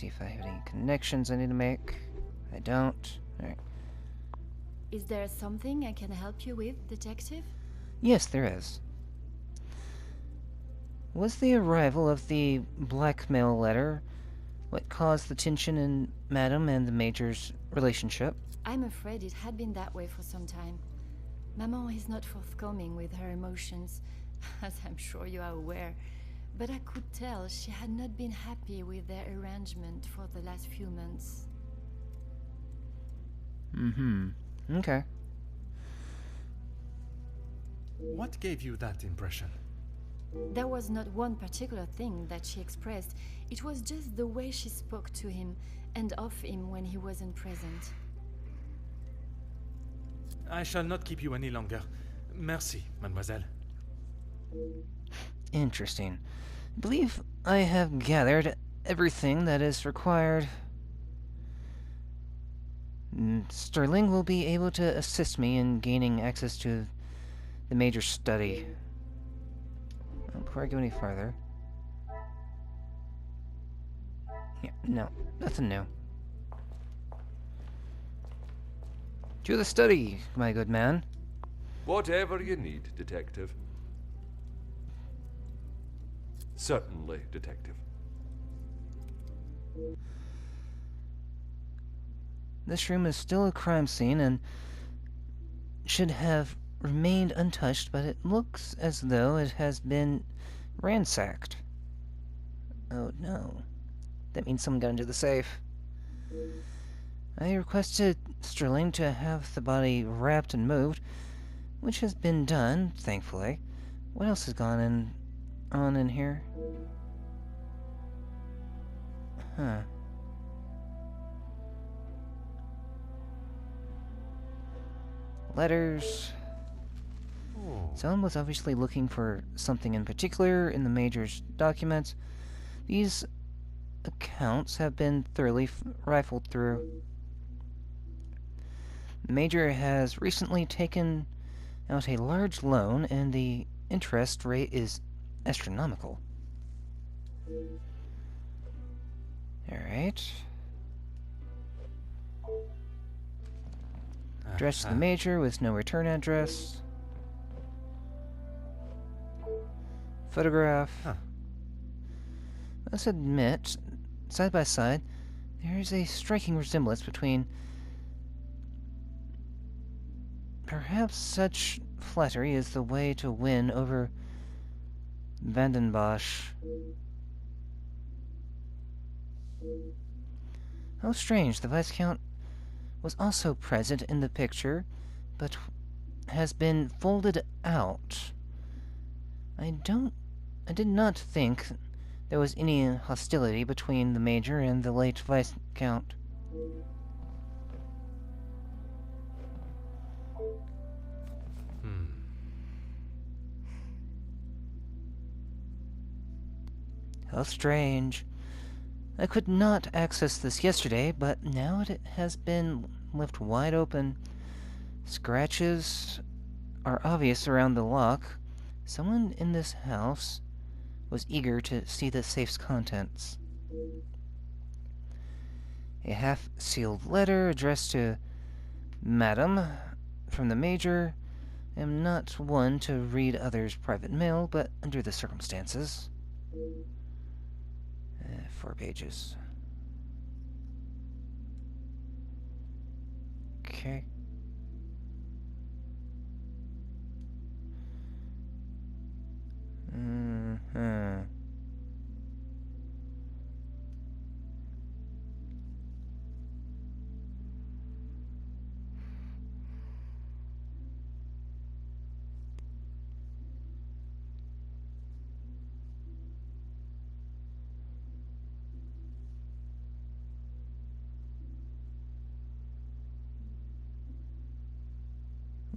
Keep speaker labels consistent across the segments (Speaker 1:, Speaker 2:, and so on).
Speaker 1: see if I have any connections I need to make. I don't. Alright.
Speaker 2: Is there something I can help you with, Detective?
Speaker 1: Yes, there is. Was the arrival of the blackmail letter what caused the tension in Madame and the Major's relationship?
Speaker 2: I'm afraid it had been that way for some time. Maman is not forthcoming with her emotions, as I'm sure you are aware. But I could tell she had not been happy with their arrangement for the last few months.
Speaker 1: Okay.
Speaker 3: What gave you that impression?
Speaker 2: There was not one particular thing that she expressed. It was just the way she spoke to him and of him when he wasn't present.
Speaker 3: I shall not keep you any longer. Merci, mademoiselle.
Speaker 1: Interesting. I believe I have gathered everything that is required. Sterling will be able to assist me in gaining access to the Major's study. Before I go any farther... Yeah, no, nothing new. To the study, my good man.
Speaker 4: Whatever you need, Detective. Certainly, Detective.
Speaker 1: This room is still a crime scene and should have remained untouched, but it looks as though it has been ransacked. Oh no. That means someone got into the safe. I requested Sterling to have the body wrapped and moved, which has been done, thankfully. What else has gone on in here? Huh. Letters. Someone was obviously looking for something in particular in the Major's documents. These accounts have been thoroughly rifled through. The Major has recently taken out a large loan, and the interest rate is astronomical. Alright. Address to the Major with no return address. Photograph. Let's admit, side by side, there is a striking resemblance between... Perhaps such flattery is the way to win over Vandenbosch. How strange, the Viscount was also present in the picture, but has been folded out. I did not think there was any hostility between the Major and the late Viscount. How strange. I could not access this yesterday, but now it has been left wide open. Scratches are obvious around the lock. Someone in this house was eager to see the safe's contents. A half-sealed letter addressed to Madam from the Major. I am not one to read others' private mail, but under the circumstances... 4 pages. Okay.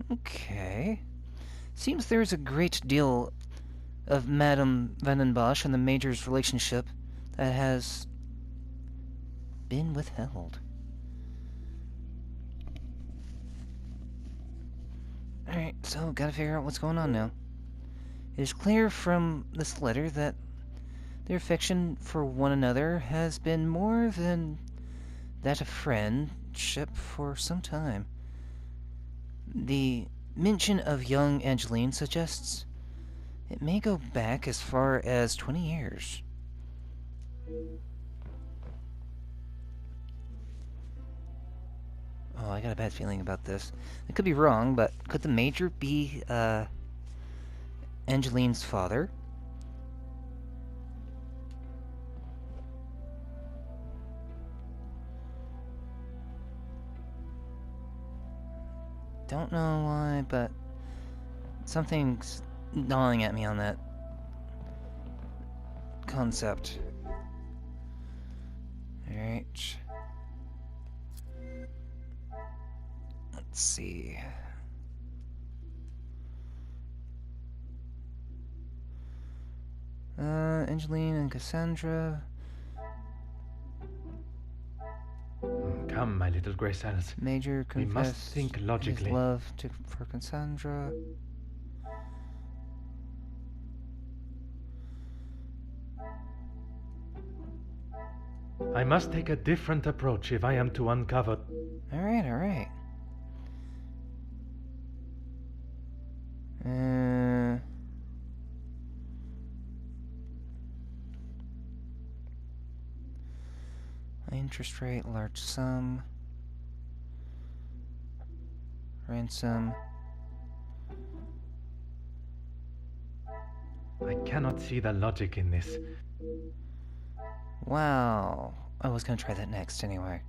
Speaker 1: Okay. Seems there's a great deal of Madame Vandenbosch and the Major's relationship that has been withheld. Alright, so gotta figure out what's going on now. It is clear from this letter that Their affection for one another has been more than that of friendship for some time. The mention of young Angeline suggests it may go back as far as 20 years. Oh, I got a bad feeling about this. I could be wrong, but could the Major be, Angeline's father? Don't know why, but something's gnawing at me on that concept. Alright. Let's see. Angeline and Cassandra.
Speaker 5: Come, my little grey cells.
Speaker 1: Major
Speaker 5: We must
Speaker 1: confessed
Speaker 5: think logically.
Speaker 1: his love for Cassandra.
Speaker 5: I must take a different approach if I am to uncover...
Speaker 1: Alright, alright. Interest rate, large sum. Ransom.
Speaker 5: I cannot see the logic in this.
Speaker 1: Wow. I was gonna try that next anyway.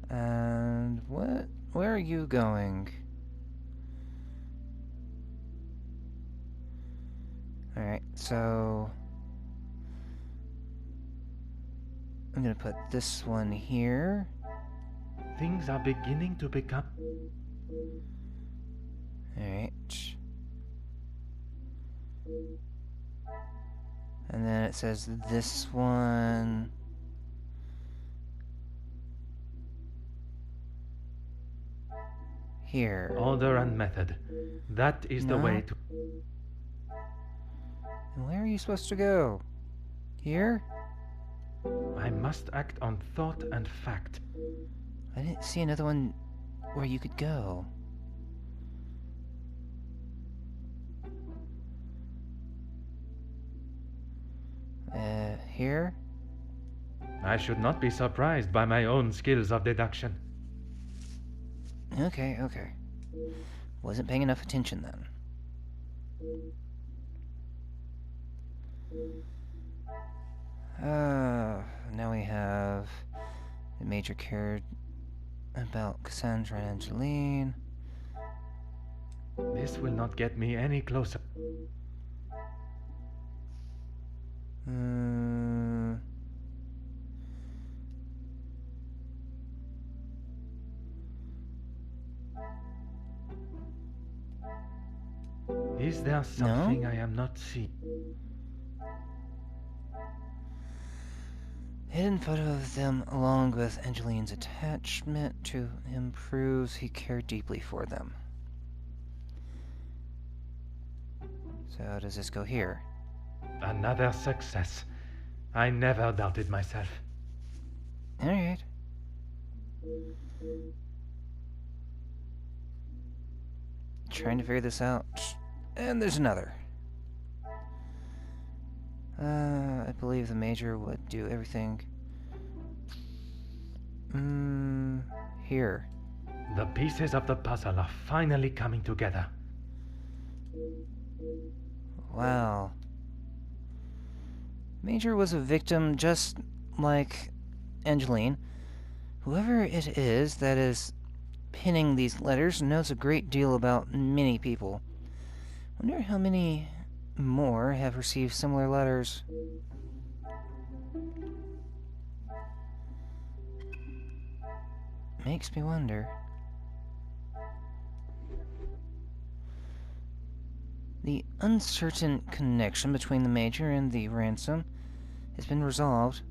Speaker 1: And what? Where are you going? Alright, so... I'm gonna put this one here.
Speaker 5: Things are beginning to become...
Speaker 1: Alright. And then it says this one... here.
Speaker 5: Order and method. That is the
Speaker 1: No.
Speaker 5: way to...
Speaker 1: And where are you supposed to go? Here?
Speaker 5: I must act on thought and fact.
Speaker 1: I didn't see another one where you could go. Here?
Speaker 5: I should not be surprised by my own skills of deduction.
Speaker 1: Okay, okay. Wasn't paying enough attention then. Now we have the Major cared about Cassandra and Angeline.
Speaker 5: This will not get me any closer. Is there something I am not seeing?
Speaker 1: Hidden photo of them along with Angeline's attachment to him proves he cared deeply for them. So does this go here?
Speaker 5: Another success. I never doubted myself.
Speaker 1: Alright. Trying to figure this out. And there's another. I believe the Major would do everything. Here.
Speaker 5: The pieces of the puzzle are finally coming together.
Speaker 1: Wow. Major was a victim just like Angeline. Whoever it is that is pinning these letters knows a great deal about many people. Wonder how many more have received similar letters. Makes me wonder. The uncertain connection between the Major and the ransom has been resolved.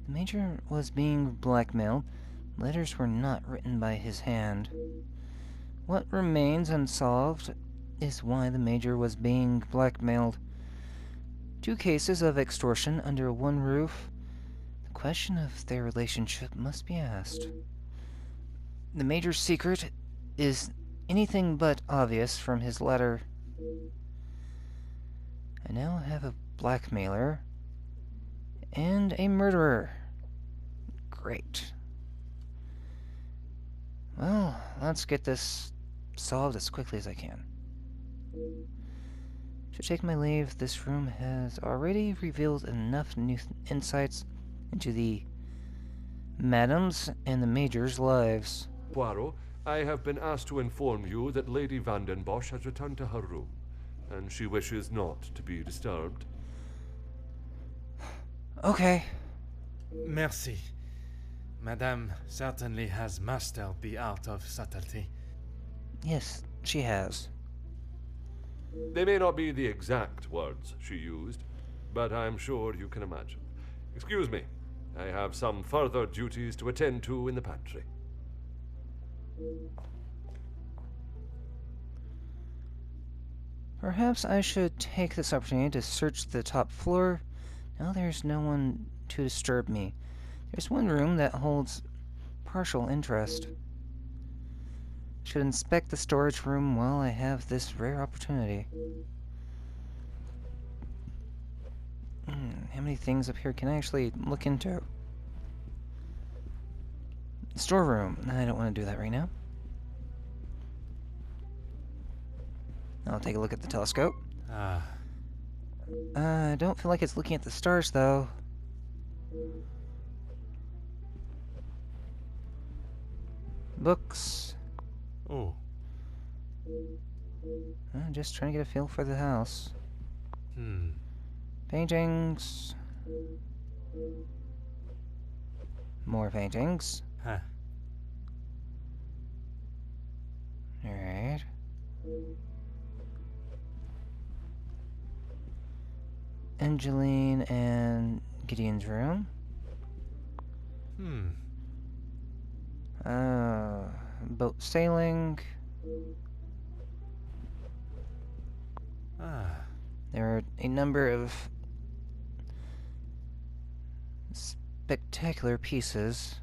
Speaker 1: The Major was being blackmailed. Letters were not written by his hand. What remains unsolved is why the Major was being blackmailed. 2 cases of extortion under one roof. The question of their relationship must be asked. The Major's secret is anything but obvious from his letter. I now have a blackmailer and a murderer. Great. Well, let's get this solved as quickly as I can. To take my leave, this room has already revealed enough new insights into the Madam's and the Major's lives.
Speaker 4: Poirot, I have been asked to inform you that Lady Vandenbosch has returned to her room, and she wishes not to be disturbed.
Speaker 1: Okay.
Speaker 3: Merci. Madame certainly has mastered the art of subtlety.
Speaker 1: Yes, she has.
Speaker 4: They may not be the exact words she used, but I'm sure you can imagine. Excuse me, I have some further duties to attend to in the pantry.
Speaker 1: Perhaps I should take this opportunity to search the top floor. Now there's no one to disturb me. There's one room that holds partial interest. Should inspect the storage room while I have this rare opportunity. How many things up here can I actually look into? Storeroom. I don't want to do that right now. I'll take a look at the telescope. I don't feel like it's looking at the stars, though. Books.
Speaker 3: Oh.
Speaker 1: I'm just trying to get a feel for the house.
Speaker 3: Hmm.
Speaker 1: Paintings. More paintings.
Speaker 3: Huh.
Speaker 1: Alright. Angeline and Gideon's room.
Speaker 3: Hmm.
Speaker 1: Boat sailing. There are a number of spectacular pieces.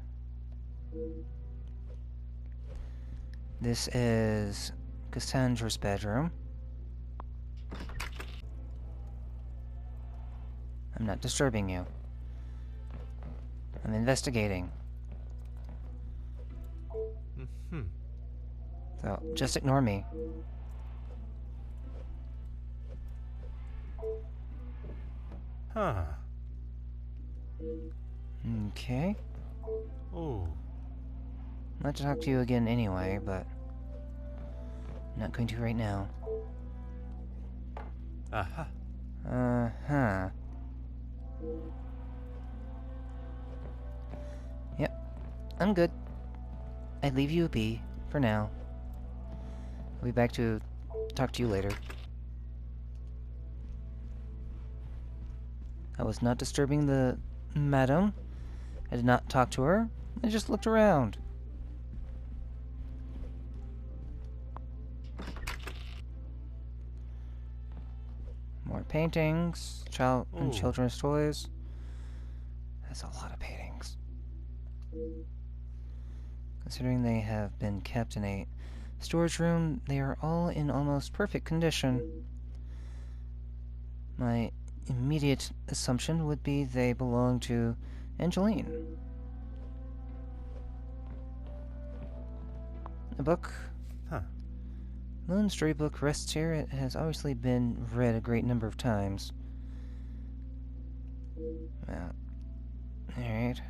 Speaker 1: This is Cassandra's bedroom. I'm not disturbing you. I'm investigating.
Speaker 3: Mm-hmm.
Speaker 1: So, just ignore me.
Speaker 3: Huh.
Speaker 1: Okay.
Speaker 3: Oh.
Speaker 1: I'd like to talk to you again anyway, but I'm not going to right now.
Speaker 3: Aha.
Speaker 1: Uh-huh. Yep. I'm good. I'd leave you be for now. I'll be back to talk to you later. I was not disturbing the madam. I did not talk to her. I just looked around. More paintings, and children's toys. That's a lot of paintings. Considering they have been kept in a storage room, they are all in almost perfect condition. My immediate assumption would be they belong to Angeline. A book.
Speaker 3: Huh.
Speaker 1: Lone Stray book rests here. It has obviously been read a great number of times. Well, alright.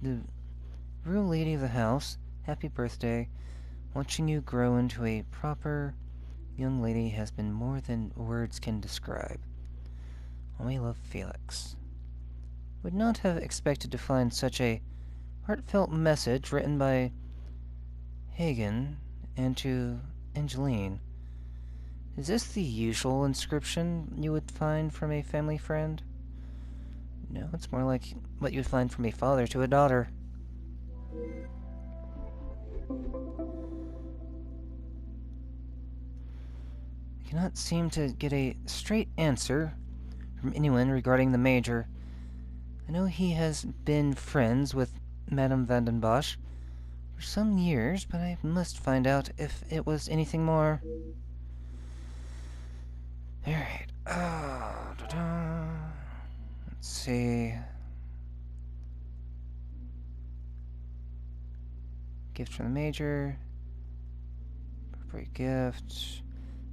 Speaker 1: The real lady of the house, happy birthday. Watching you grow into a proper young lady has been more than words can describe. Only love, Felix. Would not have expected to find such a heartfelt message written by Hagen and to Angeline. Is this the usual inscription you would find from a family friend? No, it's more like what you would find from a father to a daughter. cannot seem to get a straight answer from anyone regarding the Major. I know he has been friends with Madame van den Bosch for some years, but I must find out if it was anything more. Alright, let's see. Gift from the Major. Appropriate gift.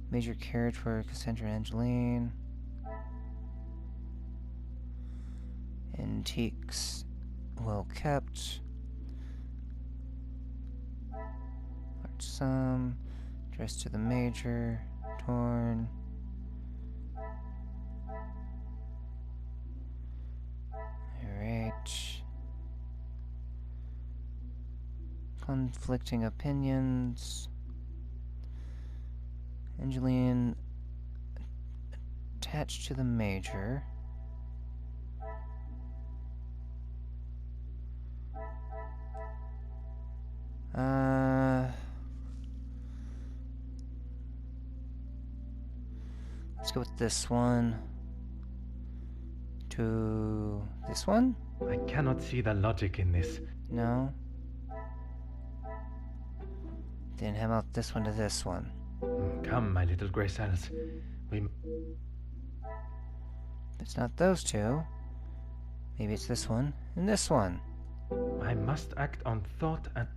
Speaker 1: Major cared for Cassandra and Angeline. Antiques. Well kept. Large sum. Dressed to the Major. Torn. Alright. Conflicting opinions. Angeline attached to the Major. Let's go with this one. To this one?
Speaker 5: I cannot see the logic in this.
Speaker 1: No. Then how about this one to this one?
Speaker 5: Come, my little grey cells. We...
Speaker 1: If it's not those two, maybe it's this one and this one.
Speaker 5: I must act on thought and...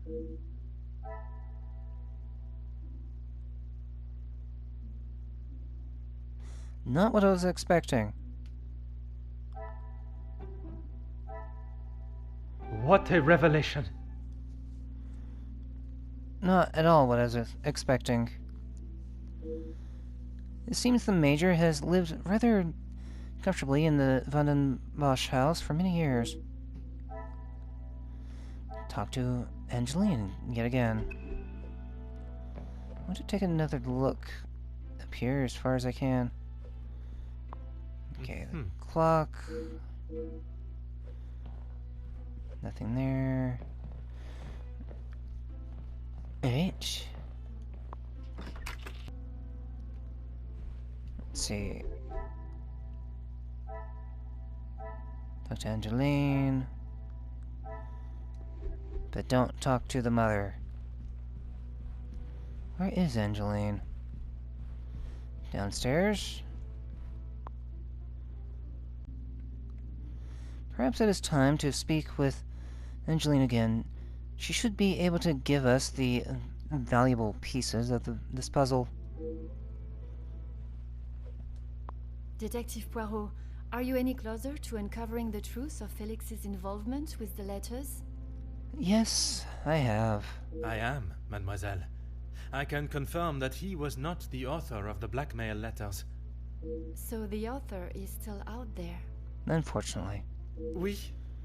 Speaker 1: Not what I was expecting.
Speaker 5: What a revelation!
Speaker 1: Not at all what I was expecting. It seems the Major has lived rather comfortably in the Van den Bosch house for many years. Talk to Angeline yet again. I want to take another look up here as far as I can. Okay, the clock. Nothing there. Alright. Let's see. Talk to Angeline. But don't talk to the mother. Where is Angeline? Downstairs? Perhaps it is time to speak with Angeline again. She should be able to give us the valuable pieces of this puzzle.
Speaker 2: Detective Poirot, are you any closer to uncovering the truth of Felix's involvement with the letters?
Speaker 1: Yes, I have.
Speaker 3: I am, mademoiselle. I can confirm that he was not the author of the blackmail letters.
Speaker 2: So the author is still out there.
Speaker 1: Unfortunately.
Speaker 3: Oui,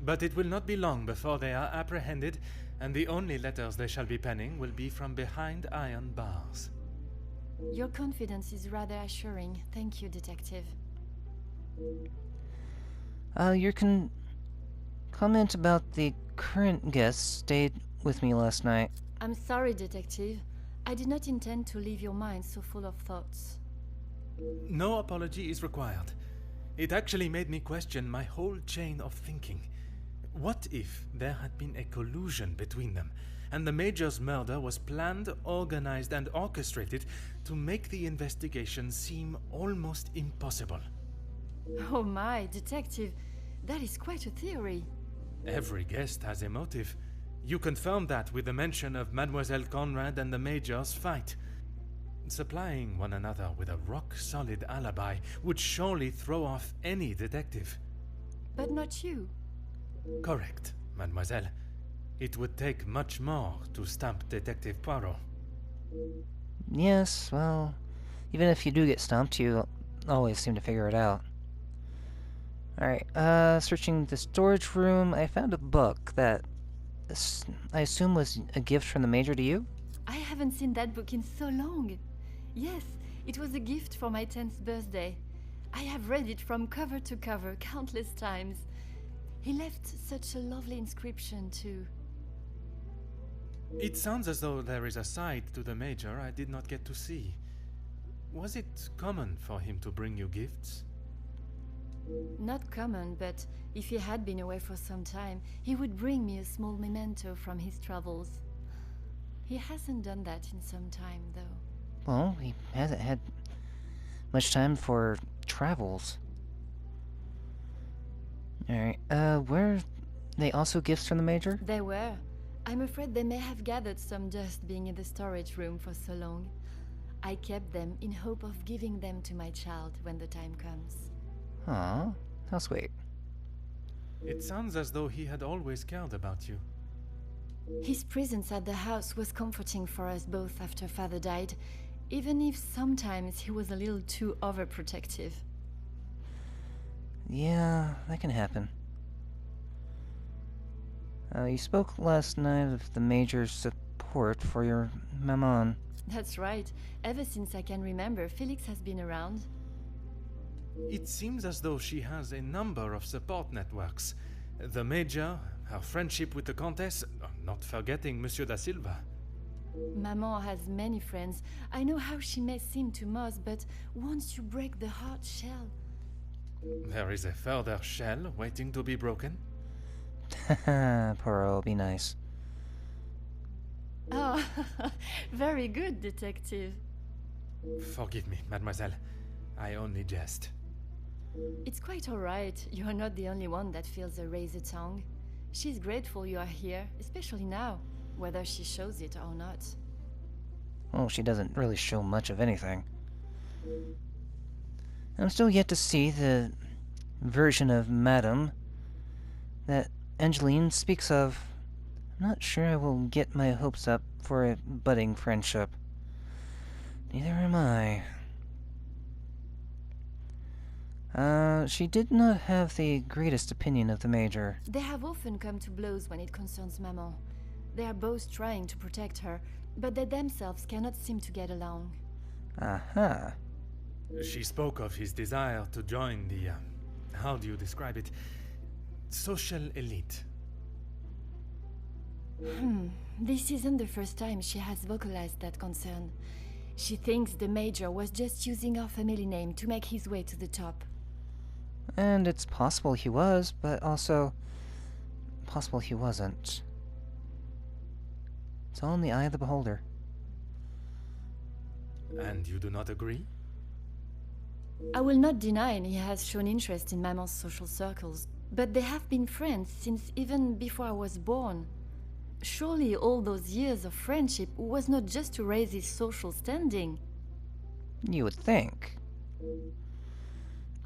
Speaker 3: but it will not be long before they are apprehended, and the only letters they shall be penning will be from behind iron bars.
Speaker 2: Your confidence is rather assuring. Thank you, Detective.
Speaker 1: Your comment about the current guests stayed with me last night.
Speaker 2: I'm sorry, Detective. I did not intend to leave your mind so full of thoughts.
Speaker 3: No apology is required. It actually made me question my whole chain of thinking. What if there had been a collusion between them, and the Major's murder was planned, organized, and orchestrated to make the investigation seem almost impossible?
Speaker 2: Oh my, Detective, that is quite a theory.
Speaker 3: Every guest has a motive. You confirm that with the mention of Mademoiselle Conrad and the Major's fight. Supplying one another with a rock-solid alibi would surely throw off any detective.
Speaker 2: But not you.
Speaker 3: Correct, mademoiselle. It would take much more to stump Detective Poirot.
Speaker 1: Yes, well, even if you do get stumped, you always seem to figure it out. Alright, searching the storage room, I found a book that I assume was a gift from the Major to you?
Speaker 2: I haven't seen that book in so long. Yes, it was a gift for my 10th birthday. I have read it from cover to cover countless times. He left such a lovely inscription too.
Speaker 3: It sounds as though there is a side to the Major I did not get to see. Was it common for him to bring you gifts?
Speaker 2: Not common, but if he had been away for some time, he would bring me a small memento from his travels. He hasn't done that in some time, though.
Speaker 1: Well, he hasn't had much time for travels. Alright, were they also gifts from the Major?
Speaker 2: They were. I'm afraid they may have gathered some dust being in the storage room for so long. I kept them in hope of giving them to my child when the time comes.
Speaker 1: Aw, how sweet.
Speaker 3: It sounds as though he had always cared about you.
Speaker 2: His presence at the house was comforting for us both after Father died, even if sometimes he was a little too overprotective.
Speaker 1: Yeah, that can happen. You spoke last night of the Major's support for your maman.
Speaker 2: That's right. Ever since I can remember, Felix has been around.
Speaker 3: It seems as though she has a number of support networks. The Major, her friendship with the Countess, not forgetting Monsieur da Silva.
Speaker 2: Maman has many friends. I know how she may seem to most, but once you break the hard shell...
Speaker 3: There is a further shell waiting to be broken.
Speaker 1: Haha, Poirot, be nice.
Speaker 2: Oh, very good, detective.
Speaker 3: Forgive me, mademoiselle. I only jest.
Speaker 2: It's quite all right. You are not the only one that feels a razor tongue. She's grateful you are here, especially now, whether she shows it or not.
Speaker 1: Well, she doesn't really show much of anything. I'm still yet to see the version of Madame that Angeline speaks of. I'm not sure I will get my hopes up for a budding friendship. Neither am I. She did not have the greatest opinion of the Major.
Speaker 2: They have often come to blows when it concerns Maman. They are both trying to protect her, but they themselves cannot seem to get along.
Speaker 1: Aha.
Speaker 3: She spoke of his desire to join the, how do you describe it? Social elite.
Speaker 2: This isn't the first time she has vocalized that concern. She thinks the Major was just using our family name to make his way to the top.
Speaker 1: And it's possible he was, but also possible he wasn't. It's all in the eye of the beholder.
Speaker 3: And you do not agree?
Speaker 2: I will not deny he has shown interest in Maman's social circles, but they have been friends since even before I was born. Surely all those years of friendship was not just to raise his social standing.
Speaker 1: You would think.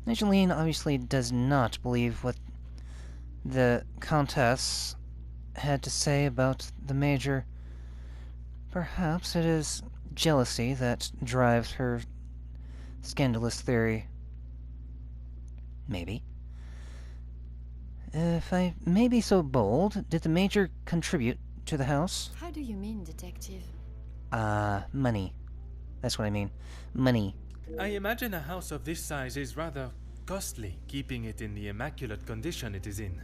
Speaker 1: Angeline obviously does not believe what the Countess had to say about the Major. Perhaps it is jealousy that drives her scandalous theory. Maybe. If I may be so bold, did the Major contribute to the house?
Speaker 2: How do you mean, detective?
Speaker 1: Money. That's what I mean. Money.
Speaker 3: I imagine a house of this size is rather costly, keeping it in the immaculate condition it is in.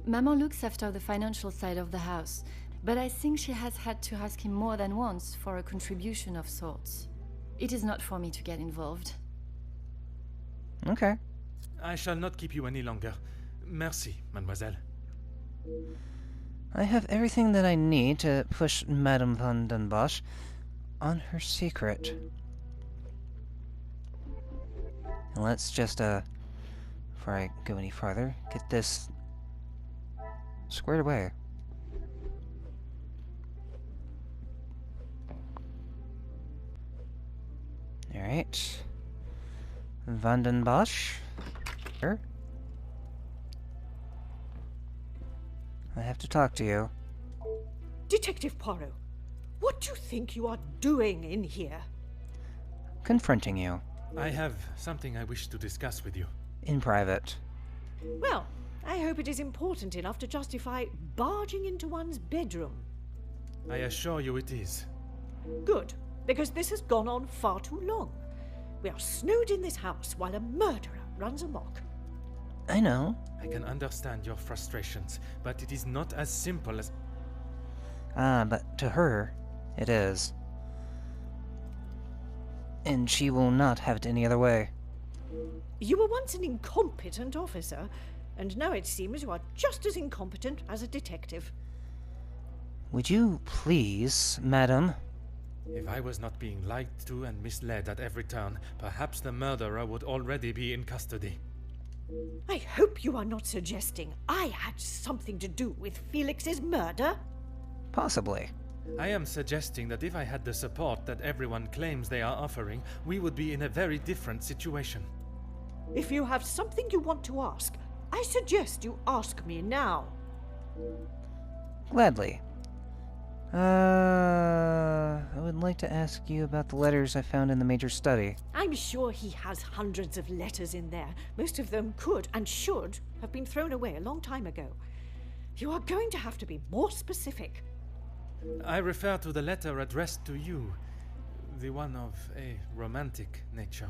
Speaker 2: Maman looks after the financial side of the house, but I think she has had to ask him more than once for a contribution of sorts. It is not for me to get involved.
Speaker 1: Okay.
Speaker 3: I shall not keep you any longer. Merci, mademoiselle.
Speaker 1: I have everything that I need to push Madame van den Bosch on her secret. And let's just, before I go any farther, get this squared away. Alright. Van den Bosch. Here. I have to talk to you.
Speaker 6: Detective Poirot, what do you think you are doing in here?
Speaker 1: Confronting you.
Speaker 3: I have something I wish to discuss with you.
Speaker 1: In private.
Speaker 6: Well, I hope it is important enough to justify barging into one's bedroom.
Speaker 3: I assure you it is.
Speaker 6: Good, because this has gone on far too long. We are snowed in this house while a murderer runs amok.
Speaker 1: I know.
Speaker 3: I can understand your frustrations, but it is not as simple as...
Speaker 1: But to her, it is. and she will not have it any other way.
Speaker 6: You were once an incompetent officer, and now it seems you are just as incompetent as a detective.
Speaker 1: Would you please, madam?
Speaker 3: If I was not being lied to and misled at every turn, perhaps the murderer would already be in custody.
Speaker 6: I hope you are not suggesting I had something to do with Felix's murder.
Speaker 1: Possibly.
Speaker 3: I am suggesting that if I had the support that everyone claims they are offering, we would be in a very different situation.
Speaker 6: If you have something you want to ask, I suggest you ask me now.
Speaker 1: Gladly. I would like to ask you about the letters I found in the Major's study.
Speaker 6: I'm sure he has hundreds of letters in there. Most of them could and should have been thrown away a long time ago. You are going to have to be more specific.
Speaker 3: I refer to the letter addressed to you, the one of a romantic nature.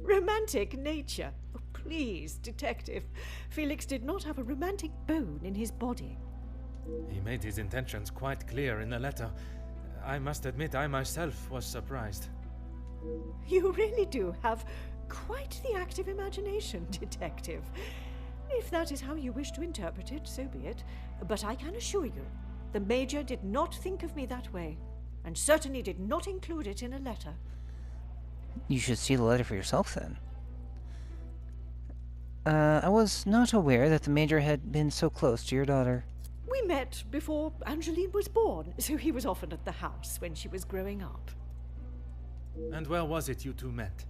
Speaker 6: Romantic nature? Oh, please, detective. Felix did not have a romantic bone in his body.
Speaker 3: He made his intentions quite clear in the letter. I must admit I myself was surprised.
Speaker 6: You really do have quite the active imagination, detective. If that is how you wish to interpret it, so be it. But I can assure you, the Major did not think of me that way, and certainly did not include it in a letter.
Speaker 1: You should see the letter for yourself, then. I was not aware that the Major had been so close to your daughter.
Speaker 6: We met before Angeline was born, so he was often at the house when she was growing up.
Speaker 3: And where was it you two met?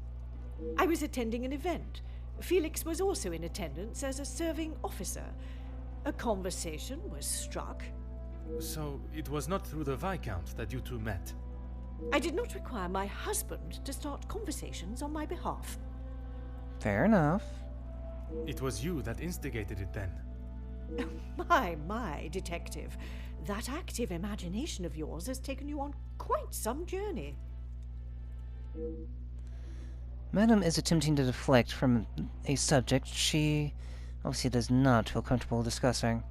Speaker 6: I was attending an event. Felix was also in attendance as a serving officer. A conversation was struck.
Speaker 3: So it was not through the Viscount that you two met?
Speaker 6: I did not require my husband to start conversations on my behalf.
Speaker 1: Fair enough.
Speaker 3: It was you that instigated it then?
Speaker 6: My, detective. That active imagination of yours has taken you on quite some journey.
Speaker 1: Madam is attempting to deflect from a subject she obviously does not feel comfortable discussing.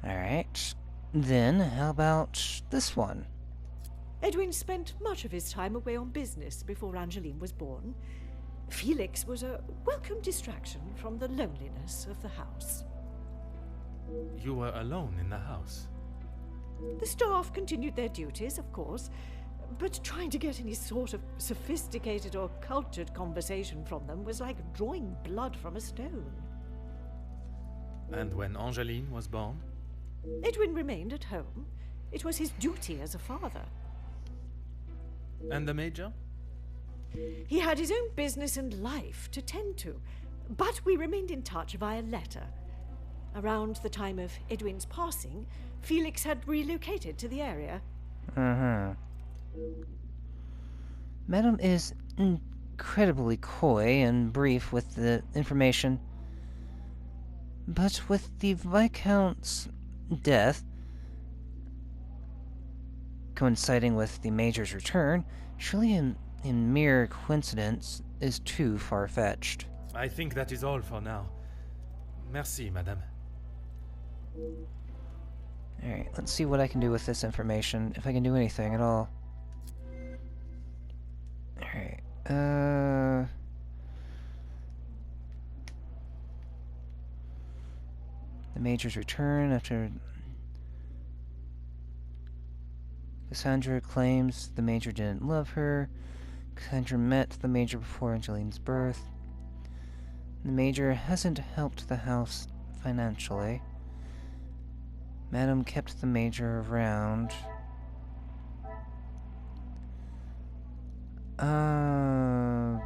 Speaker 1: Alright, then how about this one?
Speaker 6: Edwin spent much of his time away on business before Angeline was born. Felix was a welcome distraction from the loneliness of the house.
Speaker 3: You were alone in the house?
Speaker 6: The staff continued their duties, of course, but trying to get any sort of sophisticated or cultured conversation from them was like drawing blood from a stone.
Speaker 3: And when Angeline was born?
Speaker 6: Edwin remained at home. It was his duty as a father.
Speaker 3: And the Major?
Speaker 6: He had his own business and life to tend to, but we remained in touch via letter. Around the time of Edwin's passing, Felix had relocated to the area.
Speaker 1: Madam is incredibly coy and brief with the information. But with the Viscount's death coinciding with the Major's return, surely a mere coincidence is too far-fetched.
Speaker 3: I think that is all for now. Merci, madame.
Speaker 1: Alright, let's see what I can do with this information, if I can do anything at all. Alright, the Major's return after Cassandra claims the Major didn't love her. Cassandra met the Major before Angeline's birth. The Major hasn't helped the house financially. Madam kept the Major around. I'm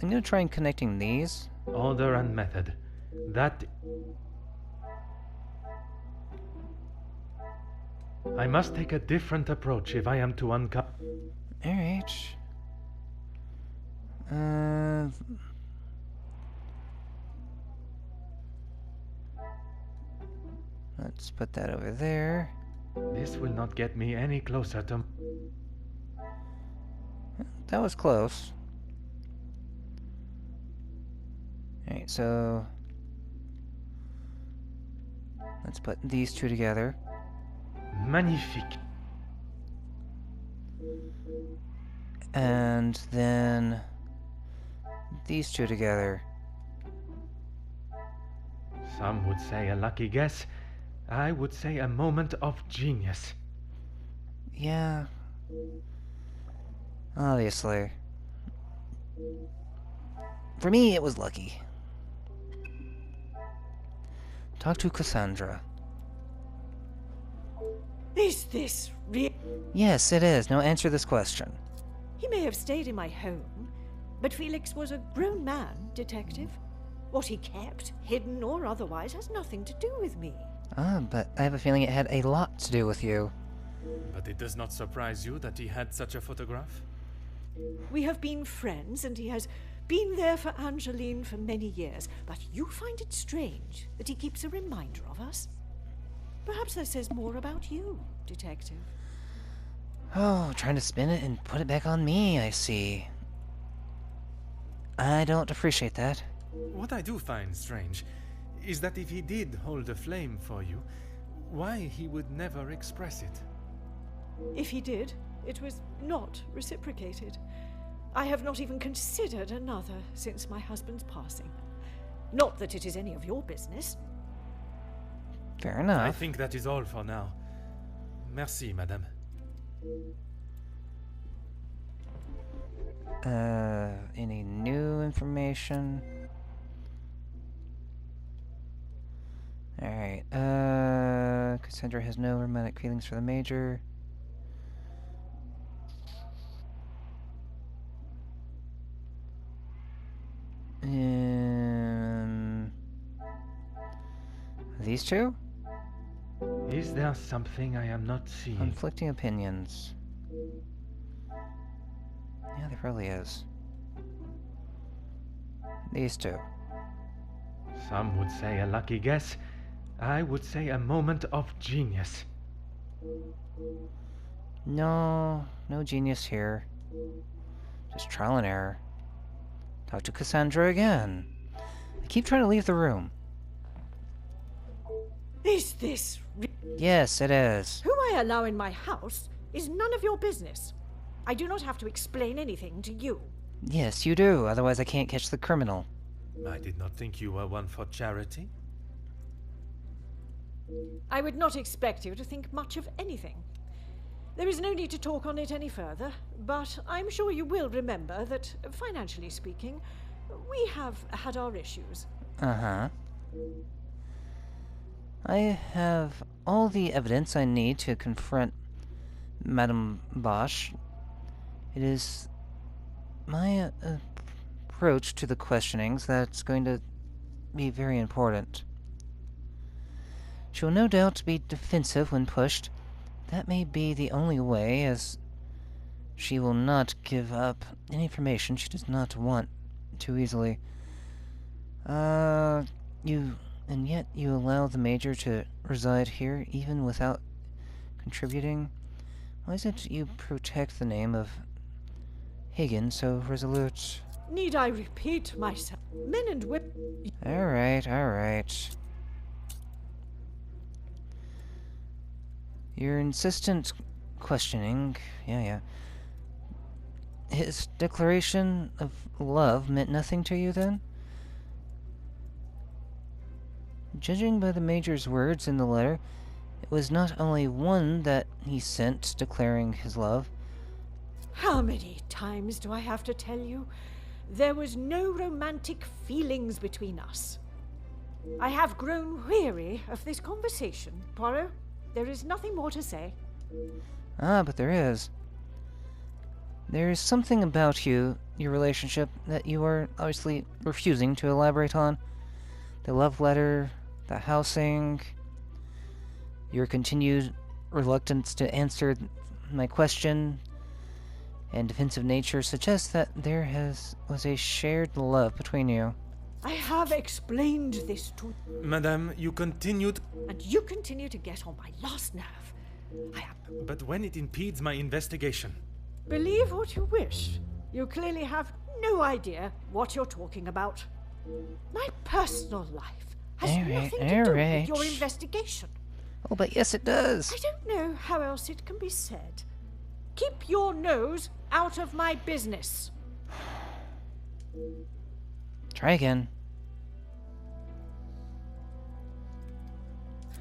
Speaker 1: gonna try and connecting these.
Speaker 5: Order and method. That... I must take a different approach if I am to uncover...
Speaker 1: Alright. Let's put that over there.
Speaker 5: This will not get me any closer to...
Speaker 1: That was close. Alright, so... let's put these two together.
Speaker 5: Magnifique.
Speaker 1: And then these two together.
Speaker 5: Some would say a lucky guess. I would say a moment of genius.
Speaker 1: Yeah. Obviously. For me, it was lucky. Talk to Cassandra.
Speaker 6: Is this real?
Speaker 1: Yes, it is. Now answer this question.
Speaker 6: He may have stayed in my home, but Felix was a grown man, Detective. What he kept, hidden or otherwise, has nothing to do with me.
Speaker 1: But I have a feeling it had a lot to do with you.
Speaker 3: But it does not surprise you that he had such a photograph?
Speaker 6: We have been friends, and he has been there for Angeline for many years, but you find it strange that he keeps a reminder of us? Perhaps that says more about you, Detective.
Speaker 1: Oh, trying to spin it and put it back on me, I see. I don't appreciate that.
Speaker 3: What I do find strange is that if he did hold a flame for you, why he would never express it.
Speaker 6: If he did, it was not reciprocated. I have not even considered another since my husband's passing. Not that it is any of your business.
Speaker 1: Fair enough.
Speaker 3: I think that is all for now. Merci, madame.
Speaker 1: Any new information? Alright, Cassandra has no romantic feelings for the Major. These two?
Speaker 5: Is there something I am not seeing?
Speaker 1: Conflicting opinions. Yeah, there probably is. These two.
Speaker 5: Some would say a lucky guess. I would say a moment of genius.
Speaker 1: No genius here. Just trial and error. Talk to Cassandra again. I keep trying to leave the room.
Speaker 6: Is this
Speaker 1: Yes, it is.
Speaker 6: Who I allow in my house is none of your business. I do not have to explain anything to you.
Speaker 1: Yes, you do. Otherwise I can't catch the criminal.
Speaker 3: I did not think you were one for charity.
Speaker 6: I would not expect you to think much of anything. There is no need to talk on it any further, but I'm sure you will remember that, financially speaking, we have had our issues.
Speaker 1: Uh-huh. I have all the evidence I need to confront Madame Bosch. It is my approach to the questionings that's going to be very important. She will no doubt be defensive when pushed. That may be the only way, as she will not give up any information she does not want too easily. And yet you allow the Major to reside here, even without contributing? Why is it you protect the name of Hagen so resolute?
Speaker 6: Need I repeat myself? Men and women...
Speaker 1: Alright. Your insistent questioning, yeah. His declaration of love meant nothing to you, then? Judging by the Major's words in the letter, it was not only one that he sent declaring his love.
Speaker 6: How many times do I have to tell you? There was no romantic feelings between us. I have grown weary of this conversation, Poirot. There is nothing more to say.
Speaker 1: But there is. There is something about your relationship, that you are obviously refusing to elaborate on. The love letter, the housing, your continued reluctance to answer my question, and defensive nature suggests that there was a shared love between you.
Speaker 6: I have explained this to...
Speaker 3: Madame, you continued...
Speaker 6: And you continue to get on my last nerve.
Speaker 3: But when it impedes my investigation...
Speaker 6: Believe what you wish. You clearly have no idea what you're talking about. My personal life has nothing to do with your investigation.
Speaker 1: Oh, but yes it does.
Speaker 6: I don't know how else it can be said. Keep your nose out of my business.
Speaker 1: Try again.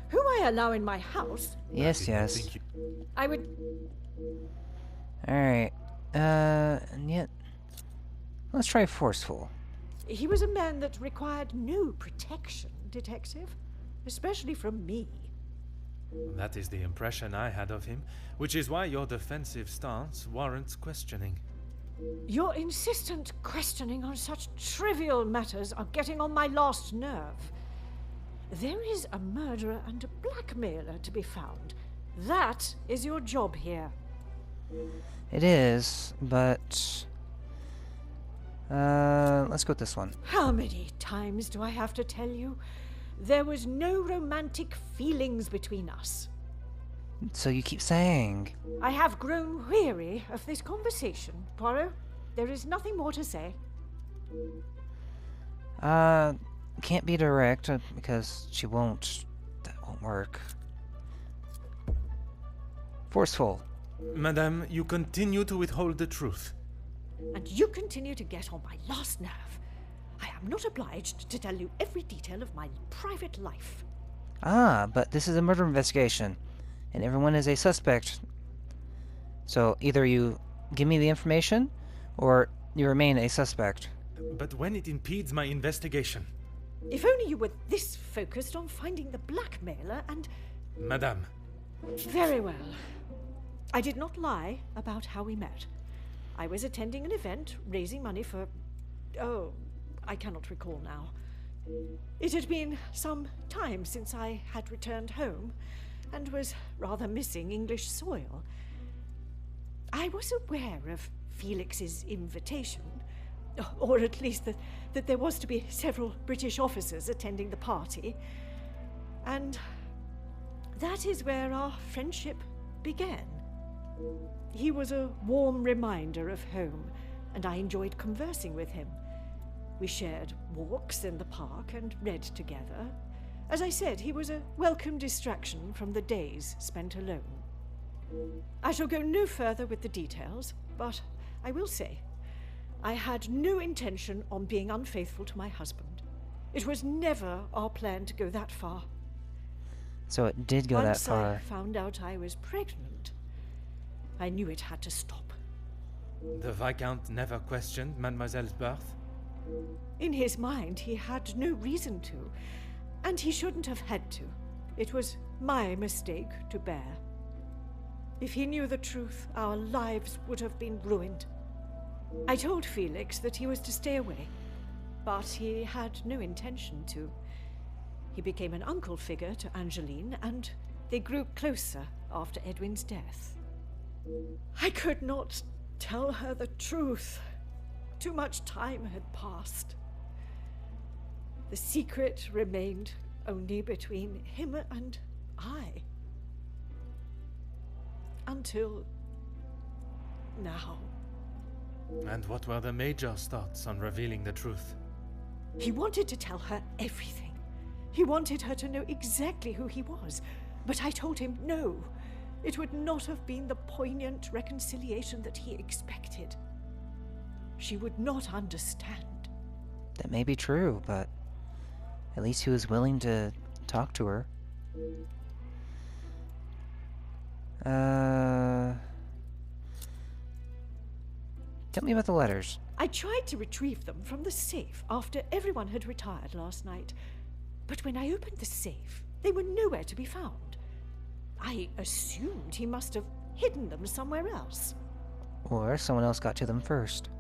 Speaker 6: Who I allow in my house,
Speaker 1: Yes, yes.
Speaker 3: Think you-
Speaker 6: I would...
Speaker 1: Alright. And yet... Let's try forceful.
Speaker 6: He was a man that required no protection, Detective. Especially from me.
Speaker 3: That is the impression I had of him, which is why your defensive stance warrants questioning.
Speaker 6: Your insistent questioning on such trivial matters are getting on my last nerve. There is a murderer and a blackmailer to be found. That is your job here.
Speaker 1: It is, but... let's go with this one.
Speaker 6: How many times do I have to tell you? There was no romantic feelings between us.
Speaker 1: So you keep saying.
Speaker 6: I have grown weary of this conversation, Poirot. There is nothing more to say.
Speaker 1: Can't be direct, because she won't... That won't work. Forceful.
Speaker 3: Madame, you continue to withhold the truth.
Speaker 6: And you continue to get on my last nerve. I am not obliged to tell you every detail of my private life.
Speaker 1: Ah, but this is a murder investigation, and everyone is a suspect. So either you give me the information, or you remain a suspect.
Speaker 3: But when it impedes my investigation...
Speaker 6: If only you were this focused on finding the blackmailer and...
Speaker 3: Madame,
Speaker 6: Very well. I did not lie about how we met. I was attending an event, raising money for... Oh, I cannot recall now. It had been some time since I had returned home, and was rather missing English soil. I was aware of Felix's invitation, or at least that there was to be several British officers attending the party, and that is where our friendship began. He was a warm reminder of home, and I enjoyed conversing with him. We shared walks in the park and read together. As I said, he was a welcome distraction from the days spent alone. I shall go no further with the details, but I will say, I had no intention on being unfaithful to my husband. It was never our plan to go that far.
Speaker 1: So it did go that
Speaker 6: Once
Speaker 1: far.
Speaker 6: I found out I was pregnant, I knew it had to stop.
Speaker 3: the Viscount never questioned Mademoiselle's birth?
Speaker 6: In his mind, he had no reason to, and he shouldn't have had to. It was my mistake to bear. If he knew the truth, our lives would have been ruined. I told Felix that he was to stay away, but he had no intention to. He became an uncle figure to Angeline, and they grew closer after Edwin's death. I could not tell her the truth. Too much time had passed. The secret remained only between him and I. Until now.
Speaker 3: And what were the Major's thoughts on revealing the truth?
Speaker 6: He wanted to tell her everything. He wanted her to know exactly who he was. But I told him no. It would not have been the poignant reconciliation that he expected. She would not understand.
Speaker 1: That may be true, but at least he was willing to talk to her. Tell me about the letters.
Speaker 6: I tried to retrieve them from the safe after everyone had retired last night. But when I opened the safe, they were nowhere to be found. I assumed he must have hidden them somewhere else.
Speaker 1: Or someone else got to them first.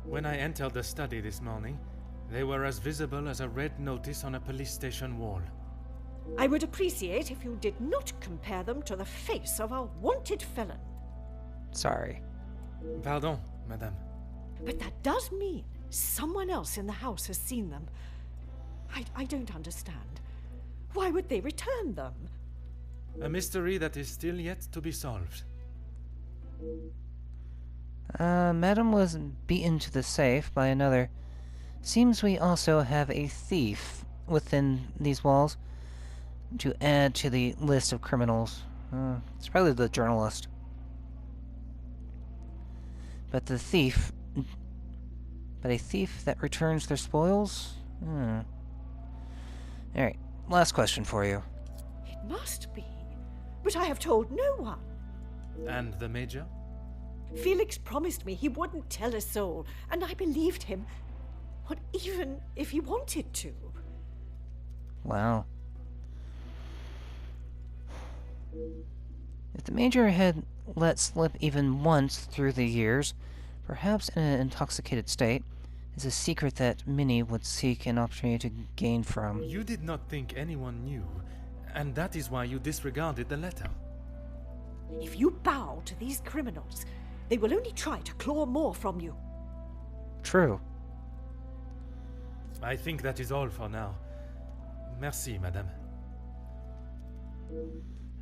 Speaker 3: When I entered the study this morning, they were as visible as a red notice on a police station wall.
Speaker 6: I would appreciate if you did not compare them to the face of a wanted felon.
Speaker 1: Sorry.
Speaker 3: Pardon, madame.
Speaker 6: But that does mean someone else in the house has seen them. I don't understand. Why would they return them?
Speaker 3: A mystery that is still yet to be solved.
Speaker 1: Madam was beaten to the safe by another. Seems we also have a thief within these walls to add to the list of criminals. It's probably the journalist. But a thief that returns their spoils? Alright, last question for you.
Speaker 6: It must be. But I have told no one.
Speaker 3: And the Major?
Speaker 6: Felix promised me he wouldn't tell a soul, and I believed him. What, even if he wanted to?
Speaker 1: Wow. If the Major had let slip even once through the years, perhaps in an intoxicated state, is a secret that many would seek an opportunity to gain from.
Speaker 3: You did not think anyone knew, and that is why you disregarded the letter.
Speaker 6: If you bow to these criminals, they will only try to claw more from you.
Speaker 1: True.
Speaker 3: I think that is all for now. Merci, madame.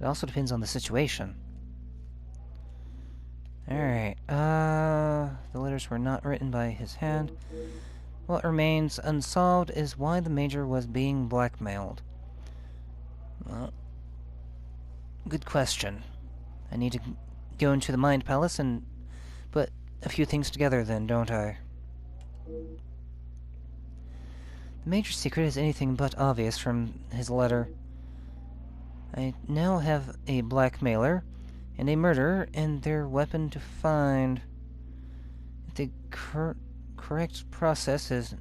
Speaker 1: It also depends on the situation. Alright, the letters were not written by his hand. What remains unsolved is why the Major was being blackmailed. Well, good question. I need to go into the Mind Palace and put a few things together then, don't I? The Major's secret is anything but obvious from his letter. I now have a blackmailer and a murderer and their weapon to find. If the correct process is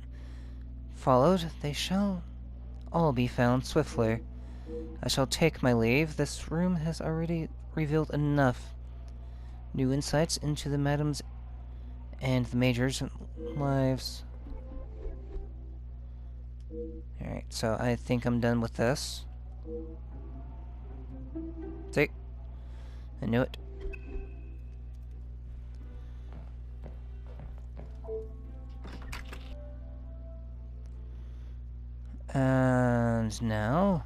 Speaker 1: followed, they shall all be found swiftly. I shall take my leave. This room has already revealed enough new insights into the Madam's and the Major's lives. Alright, so I think I'm done with this. See? I knew it. And now,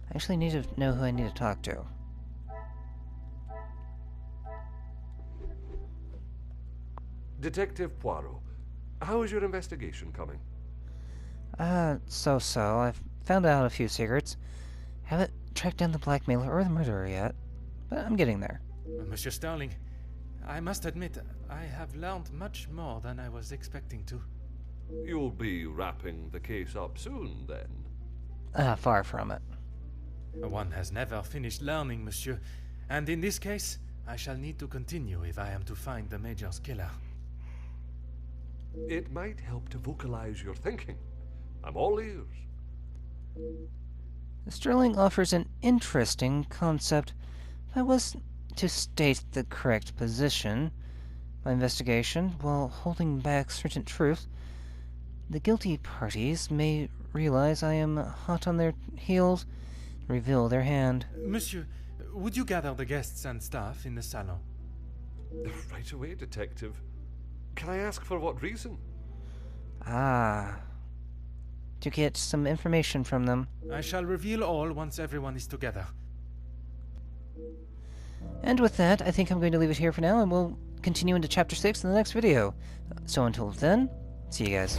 Speaker 1: I actually need to know who I need to talk to.
Speaker 4: Detective Poirot, how is your investigation coming?
Speaker 1: So. I've found out a few secrets. Haven't tracked down the blackmailer or the murderer yet, but I'm getting there.
Speaker 3: Monsieur Starling, I must admit, I have learned much more than I was expecting to.
Speaker 4: You'll be wrapping the case up soon, then?
Speaker 1: Far from it.
Speaker 3: One has never finished learning, monsieur, and in this case, I shall need to continue if I am to find the Major's killer.
Speaker 4: It might help to vocalize your thinking. I'm all ears.
Speaker 1: Sterling offers an interesting concept. If I was to state the correct position, my investigation, while holding back certain truth, the guilty parties may realize I am hot on their heels and reveal their hand.
Speaker 3: Monsieur, would you gather the guests and staff in the salon?
Speaker 4: Right away, Detective. Can I ask for what reason?
Speaker 1: To get some information from them.
Speaker 3: I shall reveal all once everyone is together.
Speaker 1: And with that, I think I'm going to leave it here for now, and we'll continue into Chapter 6 in the next video. So until then, see you guys.